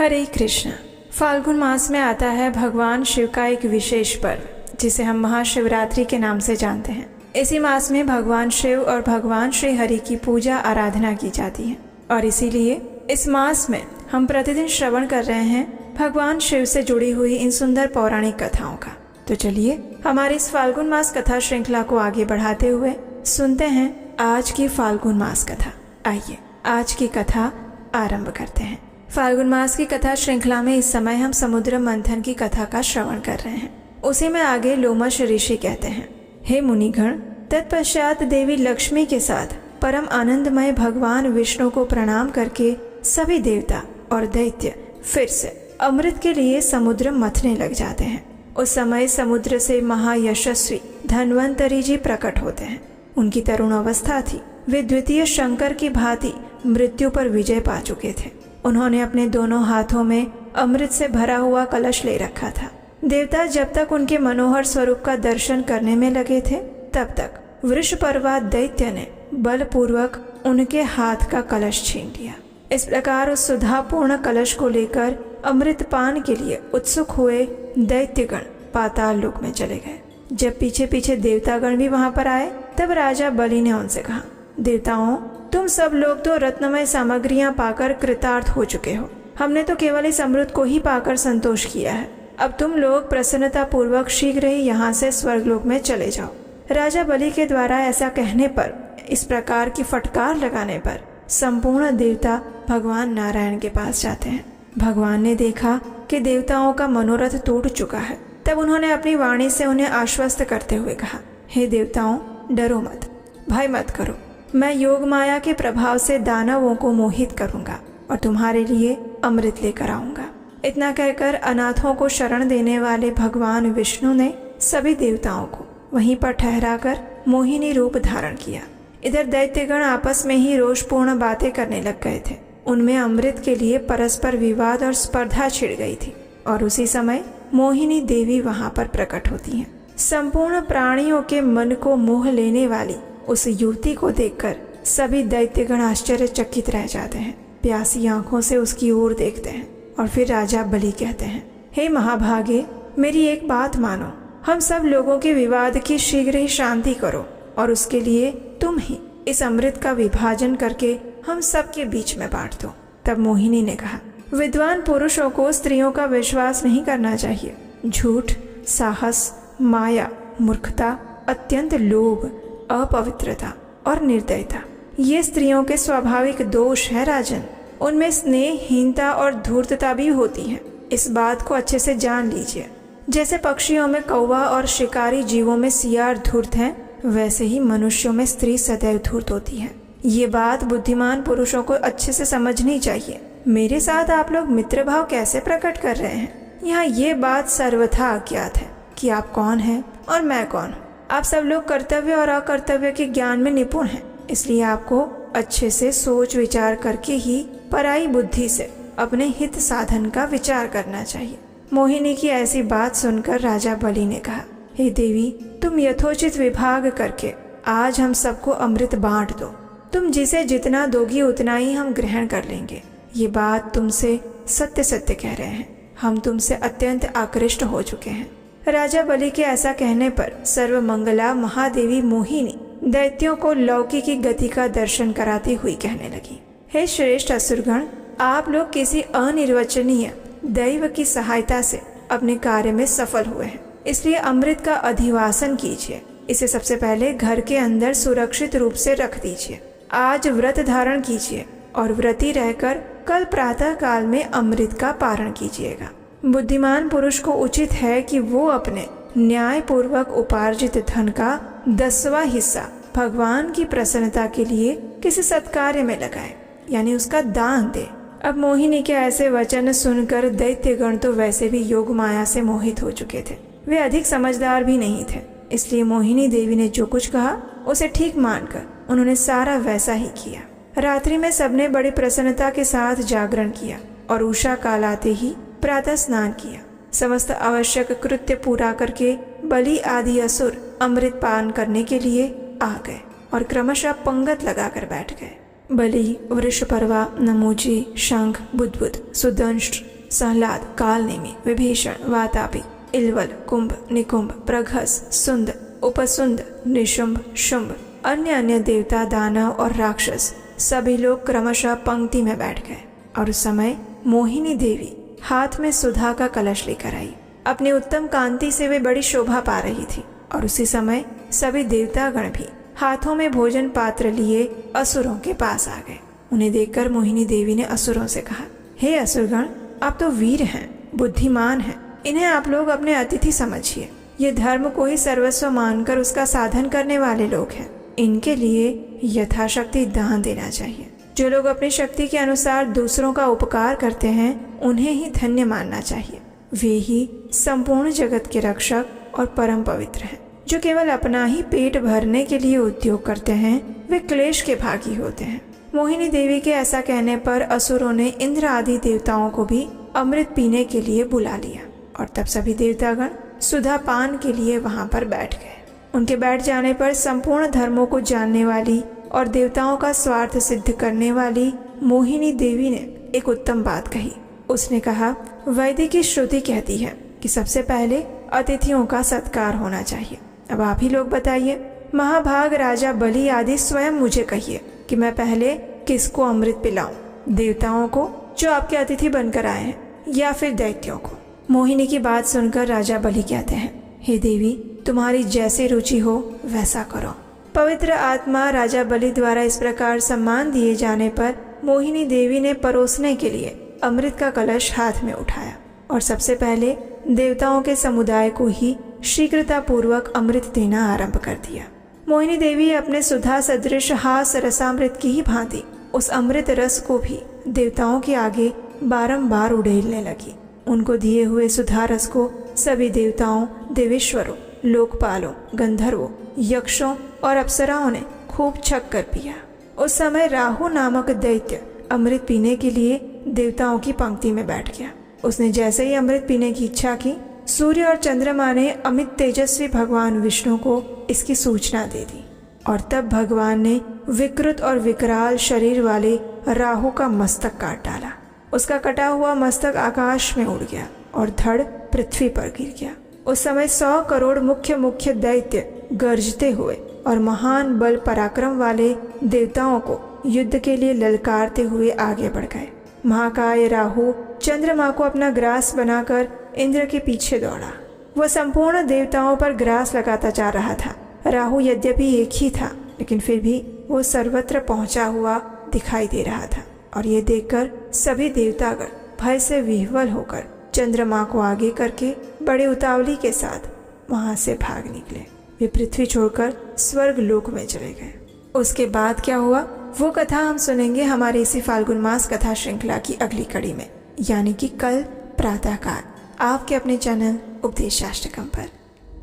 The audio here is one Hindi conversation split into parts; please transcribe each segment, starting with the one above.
हरे कृष्ण। फाल्गुन मास में आता है भगवान शिव का एक विशेष पर्व जिसे हम महाशिवरात्रि के नाम से जानते हैं। इसी मास में भगवान शिव और भगवान श्री हरि की पूजा आराधना की जाती है और इसीलिए इस मास में हम प्रतिदिन श्रवण कर रहे हैं भगवान शिव से जुड़ी हुई इन सुंदर पौराणिक कथाओं का। तो चलिए हमारी इस फाल्गुन मास कथा श्रृंखला को आगे बढ़ाते हुए सुनते हैं आज की फाल्गुन मास कथा। आइए आज की कथा आरंभ करते हैं। फाल्गुन मास की कथा श्रृंखला में इस समय हम समुद्र मंथन की कथा का श्रवण कर रहे हैं। उसी में आगे लोमश ऋषि कहते हैं, हे मुनिगण, तत्पश्चात देवी लक्ष्मी के साथ परम आनंदमय भगवान विष्णु को प्रणाम करके सभी देवता और दैत्य फिर से अमृत के लिए समुद्र मथने लग जाते हैं। उस समय समुद्र से महायशस्वी धन्वंतरी जी प्रकट होते हैं। उनकी तरुण अवस्था थी। वे द्वितीय शंकर की भांति मृत्यु पर विजय पा चुके थे। उन्होंने अपने दोनों हाथों में अमृत से भरा हुआ कलश ले रखा था। देवता जब तक उनके मनोहर स्वरूप का दर्शन करने में लगे थे तब तक वृषपर्वा दैत्य ने बलपूर्वक उनके हाथ का कलश छीन लिया। इस प्रकार उस सुधापूर्ण कलश को लेकर अमृत पान के लिए उत्सुक हुए दैत्यगण पाताल लोक में चले गए। जब पीछे पीछे देवतागण भी वहां पर आए तब राजा बलि ने उनसे कहा, देवताओं, तुम सब लोग तो रत्नमय सामग्रियां पाकर कृतार्थ हो चुके हो। हमने तो केवल इस अमृत को ही पाकर संतोष किया है। अब तुम लोग प्रसन्नता पूर्वक शीघ्र ही यहाँ से स्वर्गलोक में चले जाओ। राजा बलि के द्वारा ऐसा कहने पर, इस प्रकार की फटकार लगाने पर संपूर्ण देवता भगवान नारायण के पास जाते हैं। भगवान ने देखा कि देवताओं का मनोरथ टूट चुका है। तब उन्होंने अपनी वाणी से उन्हें आश्वस्त करते हुए कहा, हे देवताओं, डरो मत, भय मत करो। मैं योग माया के प्रभाव से दानवों को मोहित करूंगा और तुम्हारे लिए अमृत लेकर आऊंगा। इतना कहकर अनाथों को शरण देने वाले भगवान विष्णु ने सभी देवताओं को वहीं पर ठहराकर मोहिनी रूप धारण किया। इधर दैत्यगण आपस में ही रोषपूर्ण बातें करने लग गए थे। उनमें अमृत के लिए परस्पर विवाद और स्पर्धा छिड़ गई थी और उसी समय मोहिनी देवी वहां पर प्रकट होती हैं। संपूर्ण प्राणियों के मन को मोह लेने वाली उस युवती को देखकर सभी दैत्यगण आश्चर्यचकित रह जाते हैं। प्यासी आंखों से उसकी ओर देखते हैं और फिर राजा बलि कहते हैं, हे महाभागे, मेरी एक बात मानो। हम सब लोगों के विवाद की शीघ्र ही शांति करो और उसके लिए तुम ही इस अमृत का विभाजन करके हम सबके बीच में बांट दो। तब मोहिनी ने कहा, विद्वान पुरुषों को स्त्रियों का विश्वास नहीं करना चाहिए। झूठ, साहस, माया, मूर्खता, अत्यंत लोभ, अपवित्रता और निर्दयता, ये स्त्रियों के स्वाभाविक दोष है राजन। उनमें स्नेहहीनता और धूर्तता भी होती है। इस बात को अच्छे से जान लीजिए। जैसे पक्षियों में कौवा और शिकारी जीवों में सियार धूर्त हैं, वैसे ही मनुष्यों में स्त्री सदैव धूर्त होती है। ये बात बुद्धिमान पुरुषों को अच्छे से समझनी चाहिए। मेरे साथ आप लोग मित्र भाव कैसे प्रकट कर रहे हैं? यहाँ ये बात सर्वथा अज्ञात है कि आप कौन हैं और मैं कौन हूँ। आप सब लोग कर्तव्य और अकर्तव्य के ज्ञान में निपुण हैं, इसलिए आपको अच्छे से सोच विचार करके ही पराई बुद्धि से अपने हित साधन का विचार करना चाहिए। मोहिनी की ऐसी बात सुनकर राजा बलि ने कहा, हे देवी, तुम यथोचित विभाग करके आज हम सबको अमृत बांट दो। तुम जिसे जितना दोगी उतना ही हम ग्रहण कर लेंगे। ये बात तुमसे सत्य सत्य कह रहे हैं। हम तुमसे अत्यंत आकृष्ट हो चुके हैं। राजा बलि के ऐसा कहने पर सर्वमंगला महादेवी मोहिनी दैत्यों को लौकी की गति का दर्शन कराती हुई कहने लगी, हे श्रेष्ठ असुरगण, आप लोग किसी अनिर्वचनीय दैव की सहायता से अपने कार्य में सफल हुए हैं, इसलिए अमृत का अधिवासन कीजिए। इसे सबसे पहले घर के अंदर सुरक्षित रूप से रख दीजिए। आज व्रत धारण कीजिए और व्रती रहकर कल प्रातः काल में अमृत का पारण कीजिएगा। बुद्धिमान पुरुष को उचित है कि वो अपने न्याय पूर्वक उपार्जित धन का 10वां हिस्सा भगवान की प्रसन्नता के लिए किसी सत्कार्य में लगाए, यानी उसका दान दे। अब मोहिनी के ऐसे वचन सुनकर दैत्यगण तो वैसे भी योग माया से मोहित हो चुके थे। वे अधिक समझदार भी नहीं थे, इसलिए मोहिनी देवी ने जो कुछ कहा उसे ठीक मानकर उन्होंने सारा वैसा ही किया। रात्रि में सबने बड़ी प्रसन्नता के साथ जागरण किया और उषा काल आते ही प्रातः स्नान किया। समस्त आवश्यक कृत्य पूरा करके बलि आदि असुर अमृत पान करने के लिए आ गए और क्रमशः पंगत लगाकर बैठ गए। बलि, वृषपर्वा, नमोजी, शंख, बुद्बुद, सुदंश, सहलाद, कालनेमि, विभीषण, वातापि, इलवल, कुंभ, निकुंभ, प्रघस, सुंद, उपसुंद, निशुंभ, शुंभ, अन्य देवता, दानव और राक्षस सभी लोग क्रमशः पंक्ति में बैठ गए। और उस समय मोहिनी देवी हाथ में सुधा का कलश लेकर आई। अपनी उत्तम कांति से वे बड़ी शोभा पा रही थी। और उसी समय सभी देवतागण भी हाथों में भोजन पात्र लिए असुरों के पास आ गए। उन्हें देखकर मोहिनी देवी ने असुरों से कहा, हे असुरगण, आप तो वीर हैं, बुद्धिमान हैं, इन्हें आप लोग अपने अतिथि समझिए। ये धर्म को ही सर्वस्व मानकर उसका साधन करने वाले लोग हैं। इनके लिए यथाशक्ति दान देना चाहिए। जो लोग अपनी शक्ति के अनुसार दूसरों का उपकार करते हैं, उन्हें ही धन्य मानना चाहिए। वे ही संपूर्ण जगत के रक्षक और परम पवित्र हैं। जो केवल अपना ही पेट भरने के लिए उद्योग करते हैं, वे क्लेश के भागी होते हैं। मोहिनी देवी के ऐसा कहने पर असुरों ने इंद्र आदि देवताओं को भी अमृत पीने के लिए बुला लिया। और तब सभी देवतागण सुधा पान के लिए वहां पर बैठ गए। उनके बैठ जाने पर संपूर्ण धर्मों को जानने वाली और देवताओं का स्वार्थ सिद्ध करने वाली मोहिनी देवी ने एक उत्तम बात कही। उसने कहा, वैदिक श्रुति कहती है कि सबसे पहले अतिथियों का सत्कार होना चाहिए। अब आप ही लोग बताइए, महाभाग राजा बलि आदि स्वयं मुझे कहिए कि मैं पहले किसको अमृत पिलाऊं, देवताओं को जो आपके अतिथि बनकर आए हैं, या फिर दैत्यों को। मोहिनी की बात सुनकर राजा बलि कहते हैं, हे देवी, तुम्हारी जैसी रुचि हो वैसा करो। पवित्र आत्मा राजा बलि द्वारा इस प्रकार सम्मान दिए जाने पर मोहिनी देवी ने परोसने के लिए अमृत का कलश हाथ में उठाया और सबसे पहले देवताओं के समुदाय को ही शीघ्रता पूर्वक अमृत देना आरंभ कर दिया। मोहिनी देवी अपने सुधा सदृश हास रसामृत की ही भांति उस अमृत रस को भी देवताओं के आगे बारंबार उड़ेलने लगी। उनको दिए हुए सुधा रस को सभी देवताओं, देवेश्वरों, लोकपालों, गंधर्वों, यक्षों और अप्सराओं ने खूब छक कर पिया। उस समय राहु नामक दैत्य अमृत पीने के लिए देवताओं की पंक्ति में बैठ गया। उसने जैसे ही अमृत पीने की इच्छा की, सूर्य और चंद्रमा ने अमित तेजस्वी भगवान विष्णु को इसकी सूचना दे दी। और तब भगवान ने विकृत और विकराल शरीर वाले राहु का मस्तक काट डाला। उसका कटा हुआ मस्तक आकाश में उड़ गया और धड़ पृथ्वी पर गिर गया। उस समय 100 करोड़ मुख्य दैत्य गरजते हुए और महान बल पराक्रम वाले देवताओं को युद्ध के लिए ललकारते हुए आगे बढ़ गए। महाकाय राहु चंद्रमा को अपना ग्रास बनाकर इंद्र के पीछे दौड़ा। वह संपूर्ण देवताओं पर ग्रास लगाता जा रहा था। राहु यद्यपि एक ही था, लेकिन फिर भी वो सर्वत्र पहुंचा हुआ दिखाई दे रहा था। और ये देखकर सभी देवतागण भय से विह्वल होकर चंद्रमा को आगे करके बड़े उतावली के साथ वहां से भाग निकले। वे पृथ्वी छोड़कर स्वर्ग लोक में चले गए। उसके बाद क्या हुआ, वो कथा हम सुनेंगे हमारे इसी फाल्गुन मास कथा श्रृंखला की अगली कड़ी में, यानी कि कल प्रातःकाल आपके अपने चैनल उपदेशाष्टकम पर।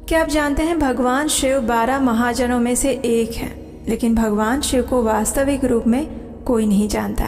क्या आप जानते हैं, भगवान शिव 12 महाजनों में से एक हैं, लेकिन भगवान शिव को वास्तविक रूप में कोई नहीं जानता।